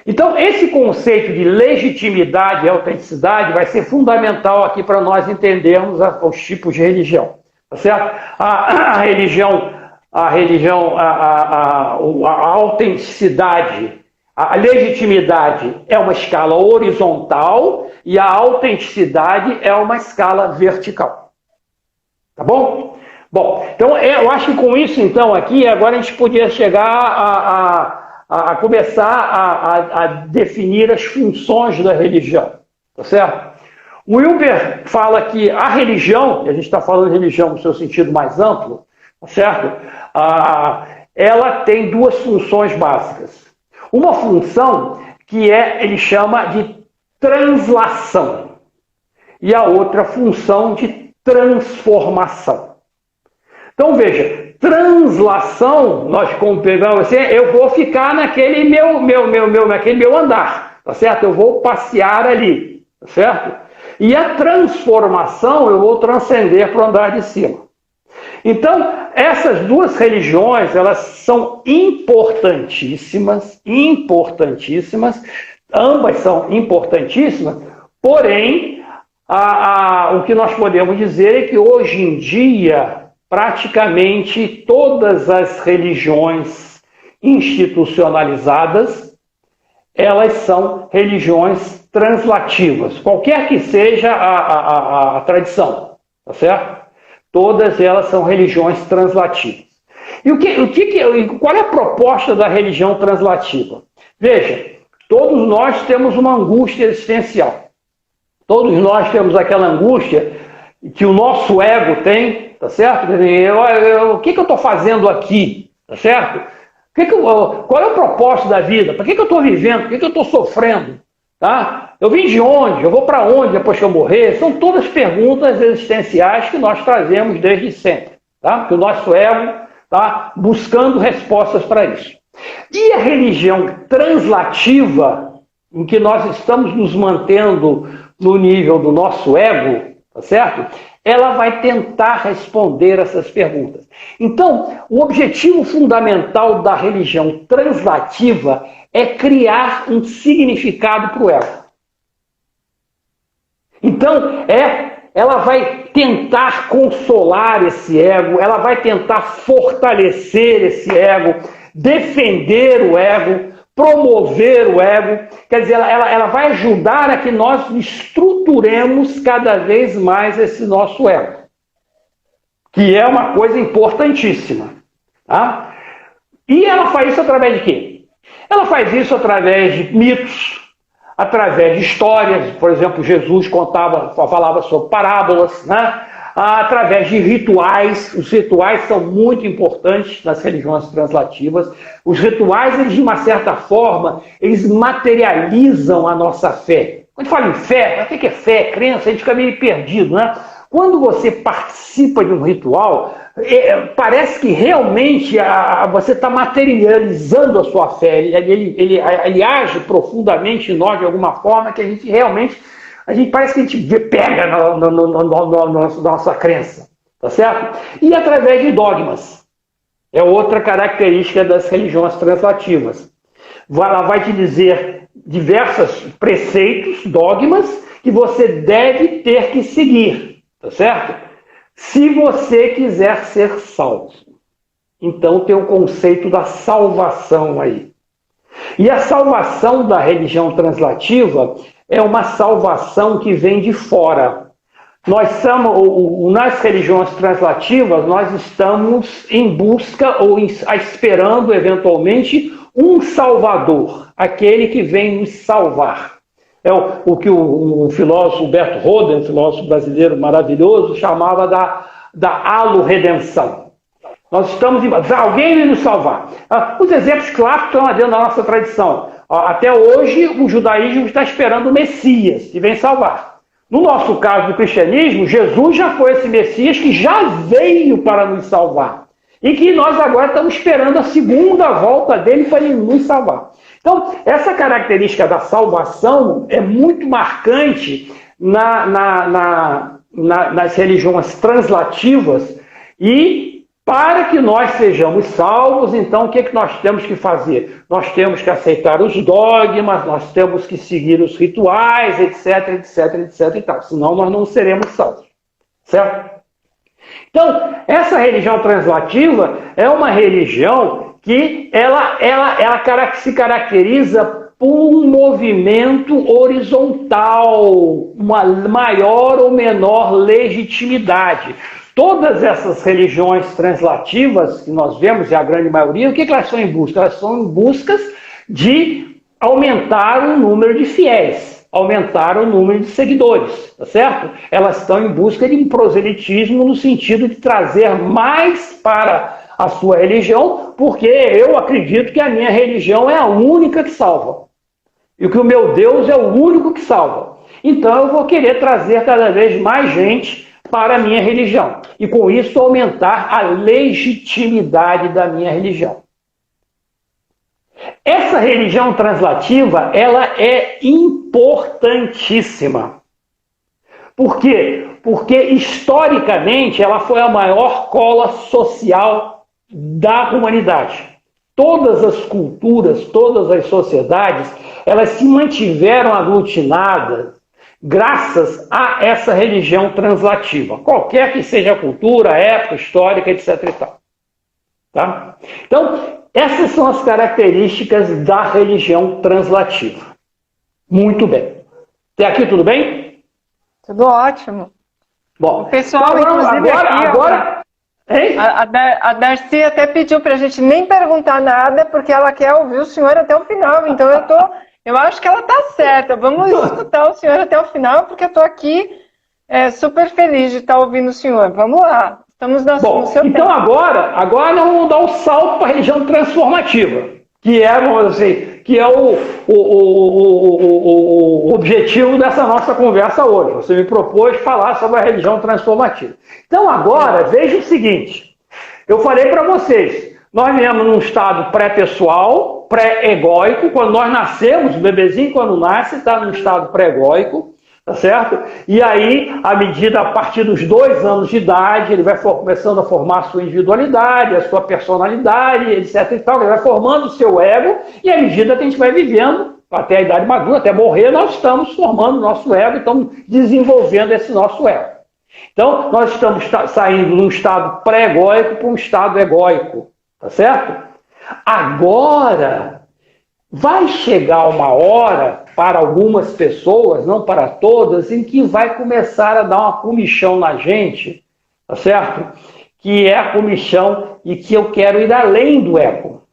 Então, esse conceito de legitimidade e autenticidade vai ser fundamental aqui para nós entendermos os tipos de religião. Tá certo? A autenticidade, a legitimidade é uma escala horizontal e a autenticidade é uma escala vertical. Tá bom? Bom, então eu acho que com isso, então, aqui, agora a gente podia chegar a começar a definir as funções da religião, tá certo? O Wilber fala que a religião, e a gente está falando de religião no seu sentido mais amplo, tá certo? Ela tem duas funções básicas. Uma função que ele chama de translação, e a outra função de transformação. Então veja, translação, nós como pegamos assim, eu vou ficar naquele naquele meu andar, tá certo? Eu vou passear ali, tá certo? E a transformação eu vou transcender para o andar de cima. Então, essas duas religiões, elas são importantíssimas, ambas são importantíssimas, porém, o que nós podemos dizer é que hoje em dia, praticamente todas as religiões institucionalizadas, elas são religiões translativas, qualquer que seja a tradição, tá certo? Todas elas são religiões translativas. E qual é a proposta da religião translativa? Veja, todos nós temos uma angústia existencial. Todos nós temos aquela angústia que o nosso ego tem, tá certo? O que eu estou fazendo aqui, tá certo? Qual é o propósito da vida? Para que eu estou vivendo? Por que eu estou sofrendo? Tá? Eu vim de onde? Eu vou para onde depois que eu morrer? São todas perguntas existenciais que nós trazemos desde sempre. Tá? Que o nosso ego está buscando respostas para isso. E a religião translativa, em que nós estamos nos mantendo no nível do nosso ego, tá certo? Ela vai tentar responder essas perguntas. Então, o objetivo fundamental da religião translativa é criar um significado para o ego. Então, ela vai tentar consolar esse ego, ela vai tentar fortalecer esse ego, defender o ego, promover o ego. Quer dizer, ela vai ajudar a que nós estruturemos cada vez mais esse nosso ego, que é uma coisa importantíssima. Tá? E ela faz isso através de quê? Ela faz isso através de mitos, através de histórias. Por exemplo, Jesus falava sobre parábolas, né? Através de rituais. Os rituais são muito importantes nas religiões translativas. Os rituais, eles, de uma certa forma, eles materializam a nossa fé. Quando fala em fé, o que é fé? Crença, a gente fica meio perdido, né? Quando você participa de um ritual, parece que realmente você está materializando a sua fé. Ele age profundamente em nós de alguma forma que a gente parece que a gente pega na nossa crença, tá certo? E através de dogmas. É outra característica das religiões translativas. Ela vai te dizer diversos preceitos, dogmas, que você deve ter que seguir, tá certo? Se você quiser ser salvo. Então tem o conceito da salvação aí. E a salvação da religião translativa é uma salvação que vem de fora. Nas religiões translativas, nós estamos em busca ou esperando, eventualmente, um Salvador, aquele que vem nos salvar. É o que o filósofo Humberto Roden, um filósofo brasileiro maravilhoso, chamava da halo-redenção. Nós estamos em alguém vem nos salvar. Os exemplos clássicos estão dentro da nossa tradição. Até hoje, o judaísmo está esperando o Messias, que vem salvar. No nosso caso do cristianismo, Jesus já foi esse Messias que já veio para nos salvar. E que nós agora estamos esperando a segunda volta dele para ele nos salvar. Então, essa característica da salvação é muito marcante nas religiões translativas. E para que nós sejamos salvos, então o que nós temos que fazer? Nós temos que aceitar os dogmas, nós temos que seguir os rituais, etc e tal. Senão nós não seremos salvos. Certo? Então, essa religião translativa é uma religião que ela se caracteriza por um movimento horizontal, uma maior ou menor legitimidade. Todas essas religiões translativas que nós vemos, e a grande maioria, o que elas são em busca? Elas são em busca de aumentar o número de fiéis, aumentar o número de seguidores, tá certo? Elas estão em busca de um proselitismo no sentido de trazer mais para a sua religião, porque eu acredito que a minha religião é a única que salva. E que o meu Deus é o único que salva. Então eu vou querer trazer cada vez mais gente para a minha religião. E com isso aumentar a legitimidade da minha religião. Essa religião translativa, ela é importantíssima. Por quê? Porque, historicamente, ela foi a maior cola social da humanidade. Todas as culturas, todas as sociedades, elas se mantiveram aglutinadas graças a essa religião translativa, qualquer que seja a cultura, a época histórica, etc. e tal. Tá? Então, essas são as características da religião translativa. Muito bem. Até aqui tudo bem? Tudo ótimo. Bom, o pessoal, então, inclusive, agora hein? A Darcy até pediu para a gente nem perguntar nada, porque ela quer ouvir o senhor até o final. Então eu acho que ela está certa. Vamos escutar o senhor até o final, porque eu estou aqui super feliz de estar ouvindo o senhor. Vamos lá. Estamos no seu então tempo. agora nós vamos dar um salto para a religião transformativa, que é, vamos dizer, que é o objetivo dessa nossa conversa hoje. Você me propôs falar sobre a religião transformativa. Então agora, veja o seguinte, eu falei para vocês, nós viemos num estado pré-pessoal, pré-egóico, quando nós nascemos, o bebezinho quando nasce está num estado pré-egóico, tá certo? E aí, a partir dos 2 anos de idade, ele vai começando a formar a sua individualidade, a sua personalidade, etc. e tal, ele vai formando o seu ego, e à medida que a gente vai vivendo, até a idade madura, até morrer, nós estamos formando o nosso ego, estamos desenvolvendo esse nosso ego. Então, nós estamos saindo de um estado pré-egóico para um estado egóico, tá certo? Agora, vai chegar uma hora, para algumas pessoas, não para todas, em que vai começar a dar uma comichão na gente, tá certo? Que é a comichão de que eu quero ir além do ego.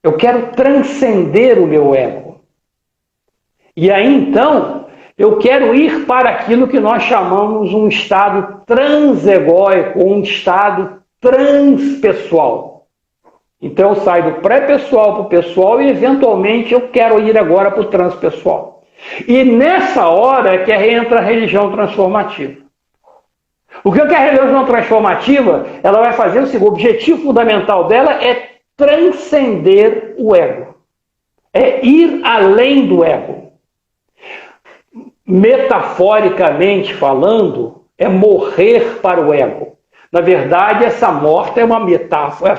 Eu quero transcender o meu ego. E aí, então, eu quero ir para aquilo que nós chamamos um estado transegóico, um estado transpessoal. Então eu saio do pré-pessoal para o pessoal e eventualmente eu quero ir agora para o transpessoal. E nessa hora é que entra a religião transformativa. O que é a religião transformativa? Ela vai fazer o seguinte, o objetivo fundamental dela é transcender o ego. É ir além do ego. Metaforicamente falando, é morrer para o ego. Na verdade, essa morte é uma metáfora,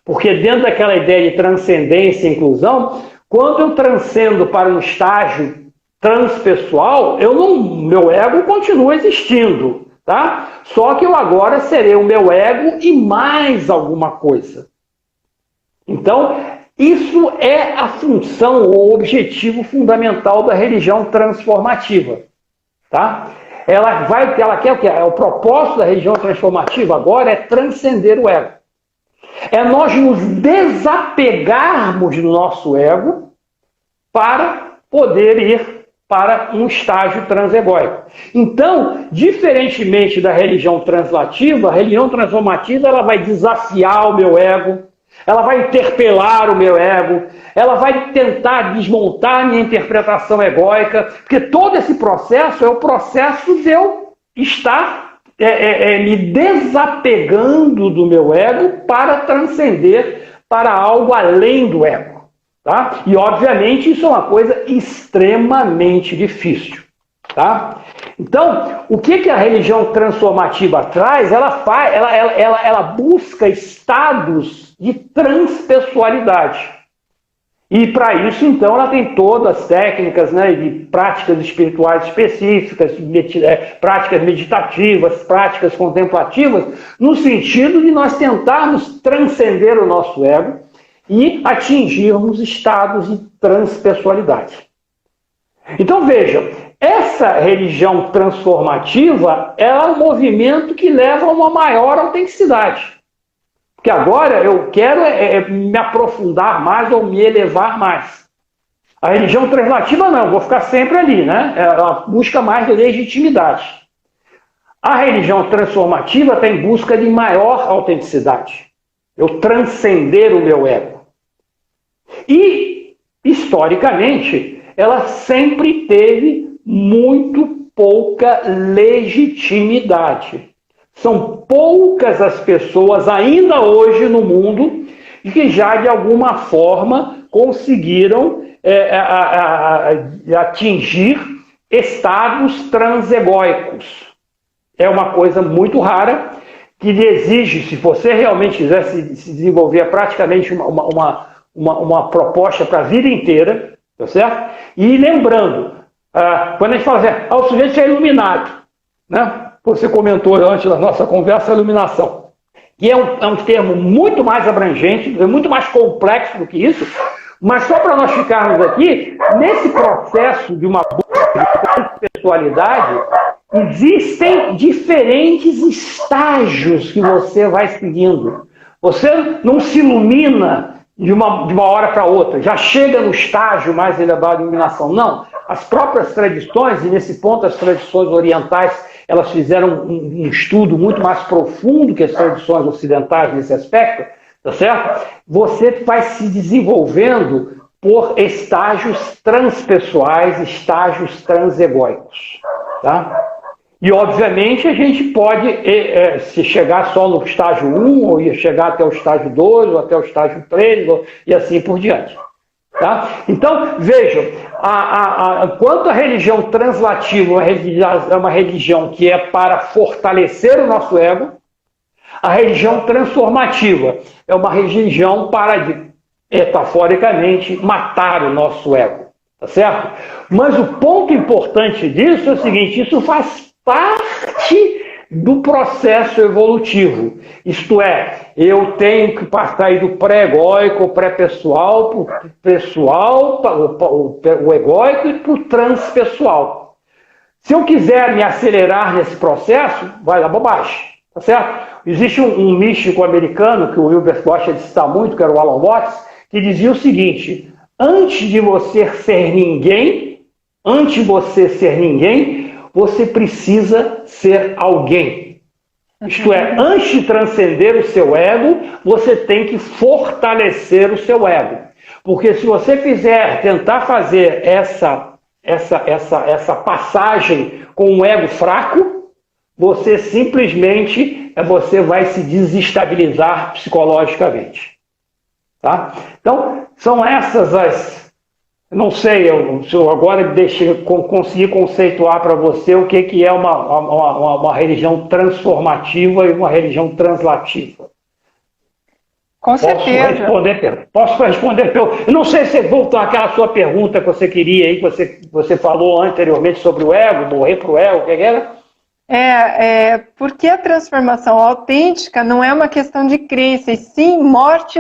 porque dentro daquela ideia de transcendência e inclusão, quando eu transcendo para um estágio transpessoal, meu ego continua existindo, tá? Só que eu agora serei o meu ego e mais alguma coisa. Então, isso é a função ou objetivo fundamental da religião transformativa, tá? Ela quer o quê? O propósito da religião transformativa agora é transcender o ego. É nós nos desapegarmos do nosso ego para poder ir para um estágio transegóico. Então, diferentemente da religião translativa, a religião transformativa ela vai desafiar o meu ego, ela vai interpelar o meu ego, ela vai tentar desmontar a minha interpretação egóica, porque todo esse processo é o processo de eu estar me desapegando do meu ego para transcender para algo além do ego. Tá? E, obviamente, isso é uma coisa extremamente difícil. Tá? Então, o que a religião transformativa traz? Ela busca estados de transpessoalidade. E para isso, então, ela tem todas as técnicas, né, de práticas espirituais específicas, práticas meditativas, práticas contemplativas, no sentido de nós tentarmos transcender o nosso ego e atingirmos estados de transpessoalidade. Então, vejam, essa religião transformativa é um movimento que leva a uma maior autenticidade. Porque agora eu quero me aprofundar mais ou me elevar mais. A religião translativa não, eu vou ficar sempre ali, né? Ela busca mais legitimidade. A religião transformativa está em busca de maior autenticidade. Eu transcender o meu ego. E, historicamente, ela sempre teve muito pouca legitimidade. São poucas as pessoas ainda hoje no mundo que já de alguma forma conseguiram atingir estados transegóicos. É uma coisa muito rara, que lhe exige, se você realmente quiser se desenvolver praticamente uma proposta para a vida inteira, tá certo? E lembrando, quando a gente fala assim, o sujeito é iluminado, né? Você comentou antes da nossa conversa, a iluminação, que é um termo muito mais abrangente, é muito mais complexo do que isso, mas só para nós ficarmos aqui, nesse processo de uma busca de transpessoalidade, existem diferentes estágios que você vai seguindo. Você não se ilumina de uma hora para outra, já chega no estágio mais elevado de iluminação. Não, as próprias tradições, e nesse ponto as tradições orientais, elas fizeram um estudo muito mais profundo que as tradições ocidentais nesse aspecto, tá certo? Você vai se desenvolvendo por estágios transpessoais, estágios transegóicos, tá? E, obviamente, a gente pode se chegar só no estágio 1, ou ia chegar até o estágio 2, ou até o estágio 3, e assim por diante. Tá? Então, vejam, quanto a religião translativa é uma religião que é para fortalecer o nosso ego, a religião transformativa é uma religião para, metaforicamente, matar o nosso ego. Tá certo? Mas o ponto importante disso é o seguinte, isso faz parte do processo evolutivo. Isto é, eu tenho que passar aí do pré-egóico, pré-pessoal, para o pessoal, o egóico e para o transpessoal. Se eu quiser me acelerar nesse processo, vai dar bobagem. Tá certo? Existe um místico americano, que o Wilber gosta de citar muito, que era o Alan Watts, que dizia o seguinte: antes de você ser ninguém, você precisa ser alguém. Isto é, antes de transcender o seu ego, você tem que fortalecer o seu ego. Porque se você tentar fazer essa passagem com um ego fraco, você simplesmente vai se desestabilizar psicologicamente. Tá? Então, são essas as... Não sei, se eu agora conseguir conceituar para você o que é uma religião transformativa e uma religião translativa. Com certeza. Posso responder? Eu não sei se voltar àquela sua pergunta que você queria aí, que você falou anteriormente sobre o ego, morrer para o ego, o que era? Porque a transformação autêntica não é uma questão de crença, e sim morte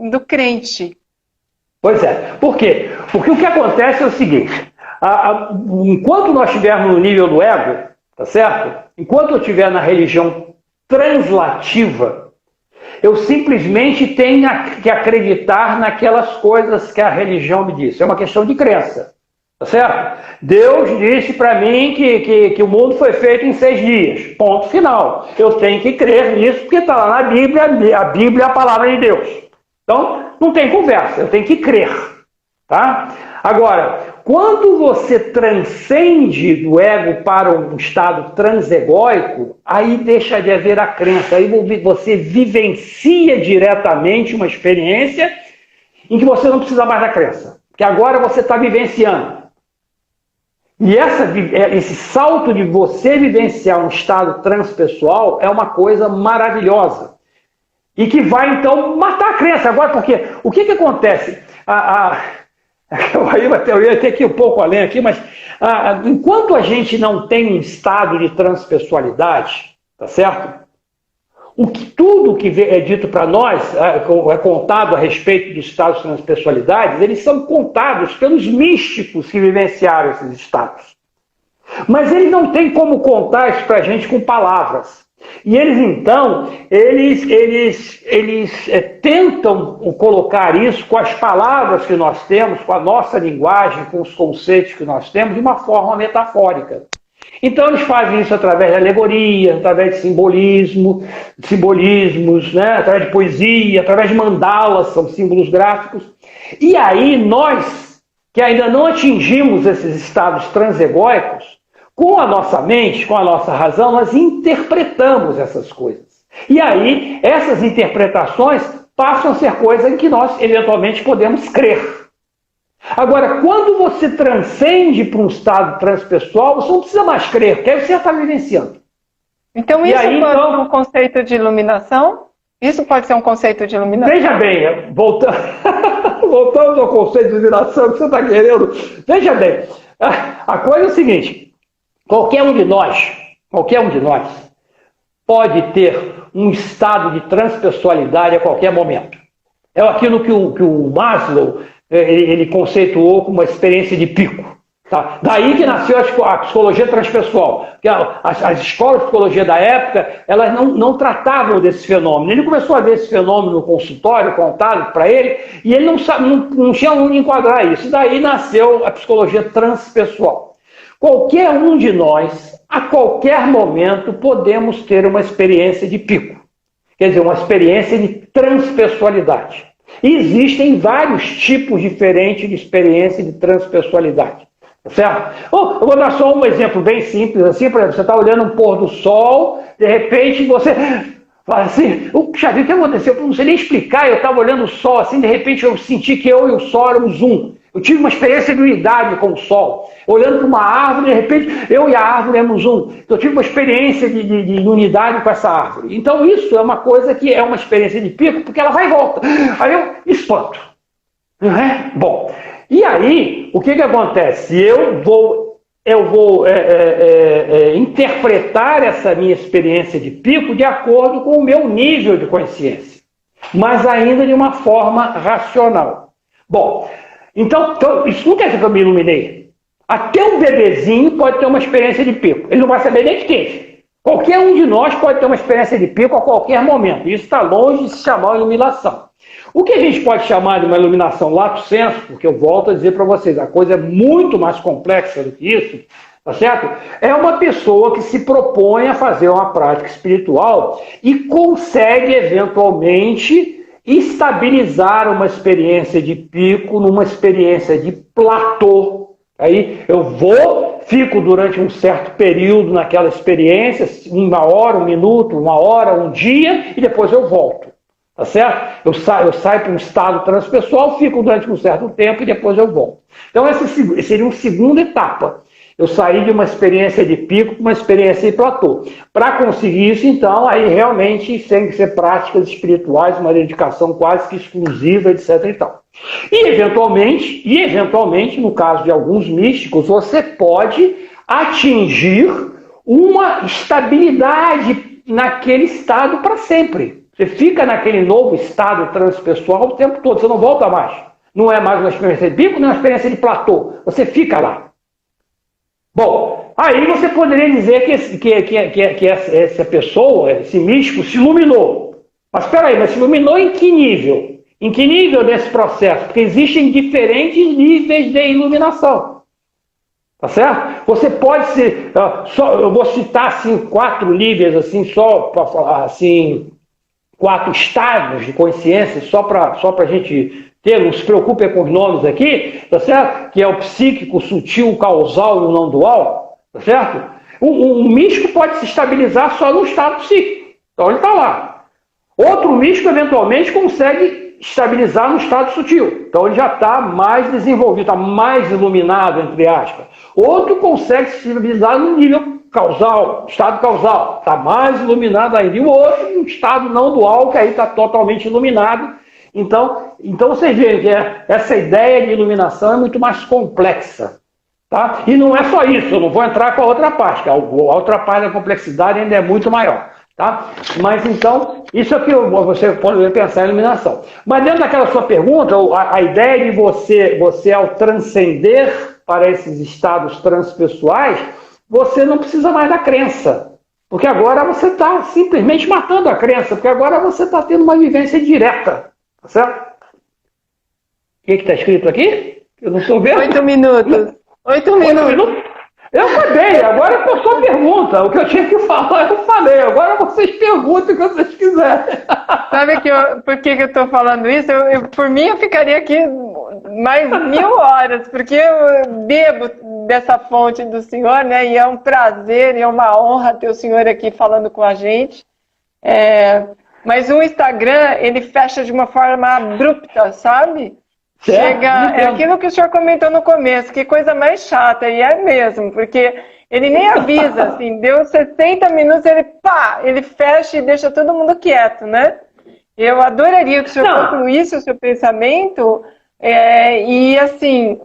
do crente. Pois é. Por quê? Porque o que acontece é o seguinte, enquanto nós estivermos no nível do ego, tá certo? Enquanto eu estiver na religião translativa, eu simplesmente tenho que acreditar naquelas coisas que a religião me disse. É uma questão de crença, tá certo? Deus disse para mim que o mundo foi feito em 6 dias. Ponto final. Eu tenho que crer nisso porque está lá na Bíblia. A Bíblia é a palavra de Deus. Então, não tem conversa, eu tenho que crer. Tá? Agora, quando você transcende do ego para um estado transegóico, aí deixa de haver a crença, aí você vivencia diretamente uma experiência em que você não precisa mais da crença, porque agora você está vivenciando. E esse salto de você vivenciar um estado transpessoal é uma coisa maravilhosa. E que vai, então, matar a crença. Agora, porque o que acontece? Eu ia ter que ir um pouco além aqui, mas enquanto a gente não tem um estado de transpessoalidade, tá certo? Tudo que é dito para nós, é contado a respeito dos estados de transpessoalidade, eles são contados pelos místicos que vivenciaram esses estados. Mas eles não têm como contar isso para a gente com palavras. E eles, então, tentam colocar isso com as palavras que nós temos, com a nossa linguagem, com os conceitos que nós temos, de uma forma metafórica. Então, eles fazem isso através de alegoria, através de simbolismos, né? Através de poesia, através de mandalas, são símbolos gráficos. E aí, nós, que ainda não atingimos esses estados transegóicos, com a nossa mente, com a nossa razão, nós interpretamos essas coisas. E aí, essas interpretações passam a ser coisas em que nós, eventualmente, podemos crer. Agora, quando você transcende para um estado transpessoal, você não precisa mais crer, porque aí você já está vivenciando. Então isso pode ser um conceito de iluminação? Isso pode ser um conceito de iluminação? Veja bem, voltando ao conceito de iluminação que você está querendo, veja bem, a coisa é o seguinte, qualquer um de nós pode ter um estado de transpessoalidade a qualquer momento. É aquilo que o Maslow ele conceituou como uma experiência de pico. Tá? Daí que nasceu a psicologia transpessoal. Porque as escolas de psicologia da época, elas não tratavam desse fenômeno. Ele começou a ver esse fenômeno no consultório, contado para ele, e ele não tinha onde enquadrar isso. Daí nasceu a psicologia transpessoal. Qualquer um de nós, a qualquer momento, podemos ter uma experiência de pico. Quer dizer, uma experiência de transpessoalidade. E existem vários tipos diferentes de experiência de transpessoalidade. Certo? Eu vou dar só um exemplo bem simples, assim, por exemplo, você está olhando um pôr do sol, de repente você fala assim, puxa vida, o que aconteceu? Eu não sei nem explicar, eu estava olhando o sol, assim, de repente eu senti que eu e o sol éramos um. Eu tive uma experiência de unidade com o sol. Olhando para uma árvore, de repente, eu e a árvore éramos um. Então, eu tive uma experiência de unidade com essa árvore. Então, isso é uma coisa que é uma experiência de pico, porque ela vai e volta. Aí eu espanto. Não é? Bom, e aí, o que acontece? Eu vou interpretar essa minha experiência de pico de acordo com o meu nível de consciência, mas ainda de uma forma racional. Bom, então isso não quer dizer que eu me iluminei. Até um bebezinho pode ter uma experiência de pico. Ele não vai saber nem que teve. Qualquer um de nós pode ter uma experiência de pico a qualquer momento. Isso está longe de se chamar iluminação. O que a gente pode chamar de uma iluminação lato sensu, porque eu volto a dizer para vocês, a coisa é muito mais complexa do que isso, tá certo? É uma pessoa que se propõe a fazer uma prática espiritual e consegue, eventualmente, estabilizar uma experiência de pico numa experiência de platô. Aí eu fico durante um certo período naquela experiência, 1 hora, 1 minuto, 1 hora, 1 dia, e depois eu volto. Tá certo? Eu saio para um estado transpessoal, fico durante um certo tempo e depois eu volto. Então essa seria uma segunda etapa. Eu saí de uma experiência de pico para uma experiência de platô. Para conseguir isso, então, aí realmente tem que ser práticas espirituais, uma dedicação quase que exclusiva, etc. E tal. E eventualmente, no caso de alguns místicos, você pode atingir uma estabilidade naquele estado para sempre. Você fica naquele novo estado transpessoal o tempo todo, você não volta mais. Não é mais uma experiência de pico, não é uma experiência de platô. Você fica lá. Bom, aí você poderia dizer que essa pessoa, esse místico, se iluminou. Mas espera aí, mas se iluminou em que nível? Em que nível desse processo? Porque existem diferentes níveis de iluminação. Tá certo? Você pode ser... eu vou citar assim, 4 níveis, assim, só para falar assim... 4 estados de consciência, só para a gente ter, não se preocupe com os nomes aqui, tá certo? Que é o psíquico, o sutil, o causal e o não dual, tá certo? Um místico pode se estabilizar só no estado psíquico, então ele está lá. Outro místico, eventualmente, consegue estabilizar no estado sutil, então ele já está mais desenvolvido, está mais iluminado, entre aspas. Outro consegue se estabilizar no nível causal, estado causal, está mais iluminado ainda. E o outro, um estado não dual, que aí está totalmente iluminado. Então vocês veem que essa ideia de iluminação é muito mais complexa. Tá? E não é só isso, eu não vou entrar com a outra parte, que a outra parte da complexidade ainda é muito maior. Tá? Mas então, isso aqui você pode pensar em iluminação. Mas dentro daquela sua pergunta, a ideia de você ao transcender para esses estados transpessoais, você não precisa mais da crença. Porque agora você está simplesmente matando a crença, porque agora você está tendo uma vivência direta. Tá certo? O que está escrito aqui? Eu não estou vendo. 8 minutos. 8 minutos. Eu acabei, agora é a sua pergunta. O que eu tinha que falar, eu falei. Agora vocês perguntem o que vocês quiserem. Sabe por que eu estou falando isso? Por mim, eu ficaria aqui mais 1000 horas, porque eu bebo dessa fonte do Senhor, né? E é um prazer e é uma honra ter o Senhor aqui falando com a gente. Mas o Instagram, ele fecha de uma forma abrupta, sabe? Chega, é aquilo que o senhor comentou no começo, que coisa mais chata, e é mesmo, porque ele nem avisa, assim, deu 60 minutos, ele fecha e deixa todo mundo quieto, né? Eu adoraria que o senhor concluísse o seu pensamento e, assim,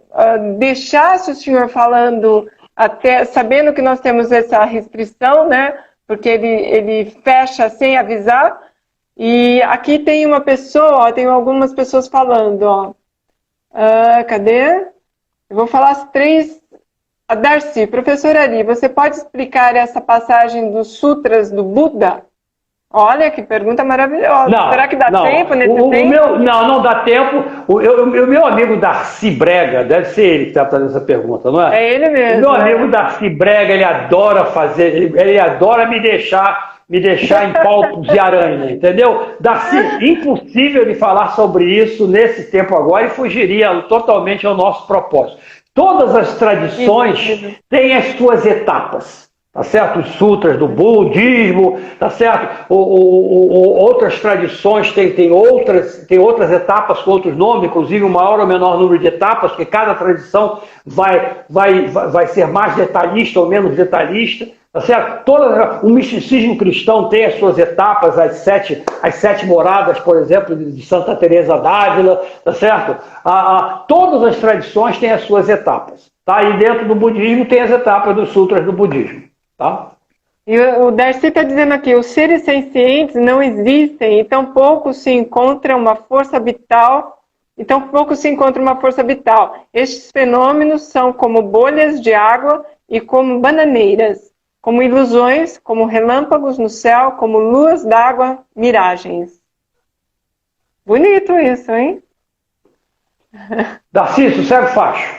deixasse o senhor falando, até sabendo que nós temos essa restrição, né? Porque ele fecha sem avisar. E aqui tem uma pessoa, tem algumas pessoas falando, ó. Cadê? Eu vou falar as três. A Darcy, professora Ari, você pode explicar essa passagem dos sutras do Buda? Olha, que pergunta maravilhosa. Será que dá tempo nesse tempo? Não dá tempo. O meu amigo Darcy Brega, deve ser ele que está fazendo essa pergunta, não é? É ele mesmo. O meu amigo Darcy Brega, ele adora fazer, ele adora me deixar em palpos de aranha, entendeu? Darcy, impossível de falar sobre isso nesse tempo agora e fugiria totalmente ao nosso propósito. Todas as tradições têm as suas etapas. Tá certo? Os sutras do budismo, tá certo? Outras tradições têm outras etapas com outros nomes, inclusive o maior ou menor número de etapas, porque cada tradição vai ser mais detalhista ou menos detalhista, tá certo? O misticismo cristão tem as suas etapas, as sete moradas, por exemplo, de Santa Teresa d'Ávila, tá certo? Todas as tradições têm as suas etapas, tá? E dentro do budismo tem as etapas dos sutras do budismo. Tá? E o Darcy está dizendo aqui, os seres sencientes não existem, e tampouco se encontra uma força vital, Estes fenômenos são como bolhas de água e como bananeiras, como ilusões, como relâmpagos no céu, como luas d'água, miragens. Bonito isso, hein? Darcy, sossego facho.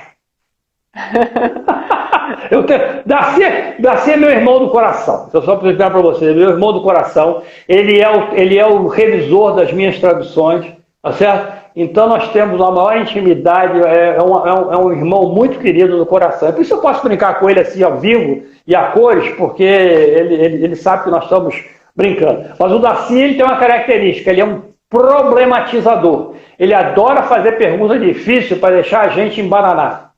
Darcy é meu irmão do coração. Eu só para explicar para você, meu irmão do coração, ele é o revisor das minhas traduções, tá certo? Então nós temos a maior intimidade, é um irmão muito querido no coração. Por isso eu posso brincar com ele assim ao vivo e a cores, porque ele sabe que nós estamos brincando. Mas o Darcy, ele tem uma característica, ele é um problematizador. Ele adora fazer perguntas difíceis para deixar a gente embananar.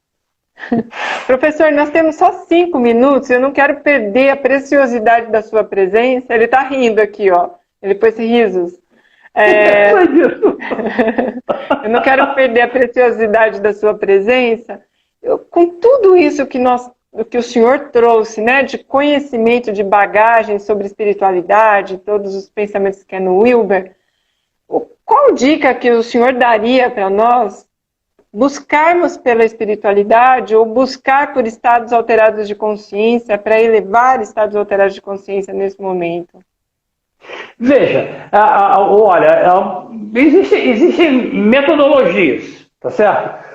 Professor, nós temos só 5 minutos, eu não quero perder a preciosidade da sua presença. Ele está rindo aqui, ó. Ele pôs risos. Eu não quero perder a preciosidade da sua presença. Com tudo isso que o senhor trouxe, né, de conhecimento, de bagagem sobre espiritualidade, todos os pensamentos que é no Wilber, qual dica que o senhor daria para nós buscarmos pela espiritualidade ou buscar por estados alterados de consciência para elevar estados alterados de consciência nesse momento? Veja, olha, existem metodologias, tá certo?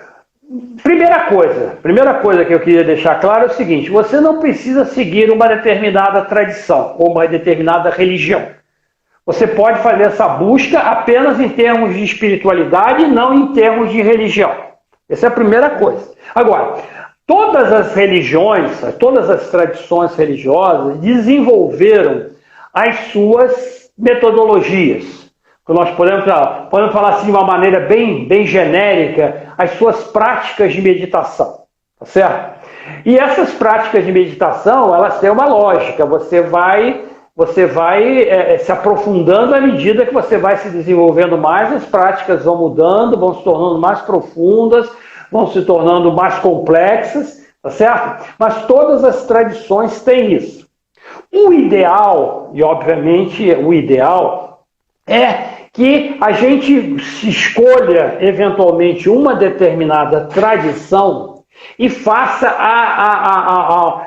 Primeira coisa que eu queria deixar claro é o seguinte: você não precisa seguir uma determinada tradição ou uma determinada religião. Você pode fazer essa busca apenas em termos de espiritualidade e não em termos de religião. Essa é a primeira coisa. Agora, todas as religiões, todas as tradições religiosas desenvolveram as suas metodologias. Nós podemos falar assim de uma maneira bem genérica, as suas práticas de meditação, tá certo? E essas práticas de meditação, elas têm uma lógica. Você vai se aprofundando à medida que você vai se desenvolvendo mais, as práticas vão mudando, vão se tornando mais profundas, vão se tornando mais complexas, tá certo? Mas todas as tradições têm isso. O ideal, e obviamente o ideal, é que a gente escolha eventualmente uma determinada tradição e faça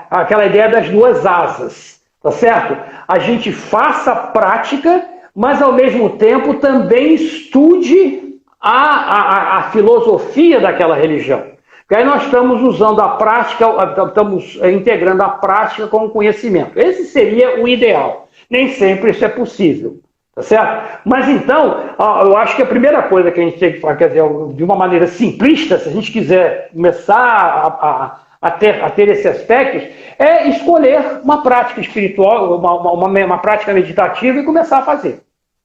aquela ideia das duas asas. Tá certo? A gente faça a prática, mas ao mesmo tempo também estude a filosofia daquela religião. Porque aí nós estamos usando a prática, estamos integrando a prática com o conhecimento. Esse seria o ideal. Nem sempre isso é possível. Tá certo? Mas então, eu acho que a primeira coisa que a gente tem que fazer, quer dizer, de uma maneira simplista, se a gente quiser começar a ter esses aspectos, é escolher uma prática espiritual, uma prática meditativa e começar a fazer.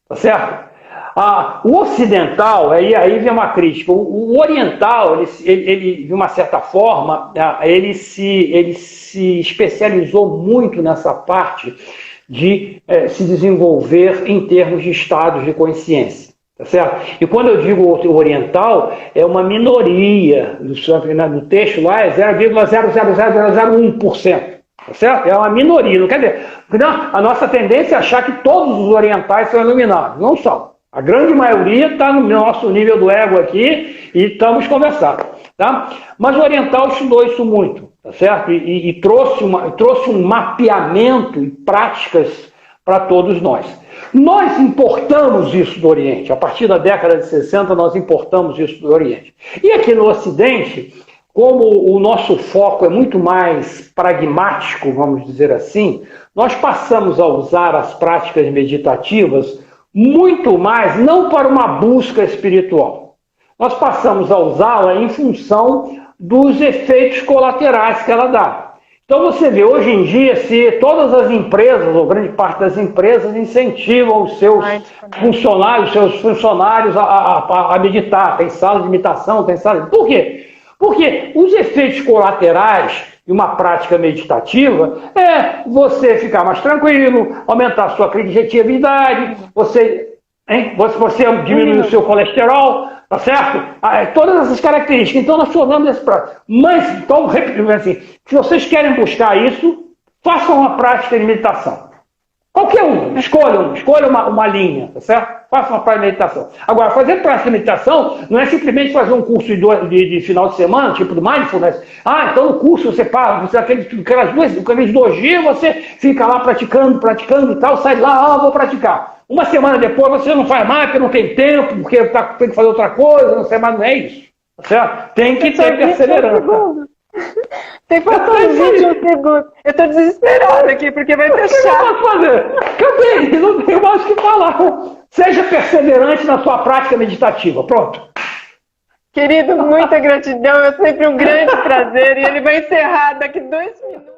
Tá certo? O ocidental, aí vem uma crítica, o oriental, ele, de uma certa forma, ele se especializou muito nessa parte de se desenvolver em termos de estados de consciência. Tá certo? E quando eu digo o oriental, é uma minoria, no texto lá é 0,00001%. Tá certo? É uma minoria, não quer dizer. Não, a nossa tendência é achar que todos os orientais são iluminados. Não são. A grande maioria está no nosso nível do ego aqui e estamos conversando. Tá? Mas o oriental estudou isso muito, tá certo? E trouxe um mapeamento e práticas para todos nós. Nós importamos isso do Oriente. A partir da década de 60, nós importamos isso do Oriente. E aqui no Ocidente, como o nosso foco é muito mais pragmático, vamos dizer assim, nós passamos a usar as práticas meditativas muito mais, não para uma busca espiritual. Nós passamos a usá-la em função dos efeitos colaterais que ela dá. Então você vê, hoje em dia, se todas as empresas, ou grande parte das empresas, incentivam os seus funcionários a meditar, tem sala de meditação, tem sala de... Por quê? Porque os efeitos colaterais de uma prática meditativa é você ficar mais tranquilo, aumentar a sua criatividade, você diminuir o seu colesterol, tá certo? Todas essas características. Então nós falamos desse prática. Mas, então, repetindo assim, se vocês querem buscar isso, façam uma prática de meditação. Qualquer um, escolha uma linha, tá certo? Faça uma prática de meditação. Agora, fazer prática de meditação não é simplesmente fazer um curso de final de semana, tipo do Mindfulness. Então no curso você paga, aqueles 2 dias você fica lá praticando e tal, sai de lá, vou praticar. Uma semana depois você não faz mais, porque não tem tempo, porque tem que fazer outra coisa, não sei mais, não é isso. Tá certo? Tem que ter perseverança. Tem que passar um vídeo um segundo. Eu tô desesperada aqui, porque vai fechar. O que eu posso fazer? Acabei, não tenho mais o que falar. Seja perseverante na sua prática meditativa. Pronto. Querido, muita gratidão. É sempre um grande prazer. E ele vai encerrar daqui 2 minutos.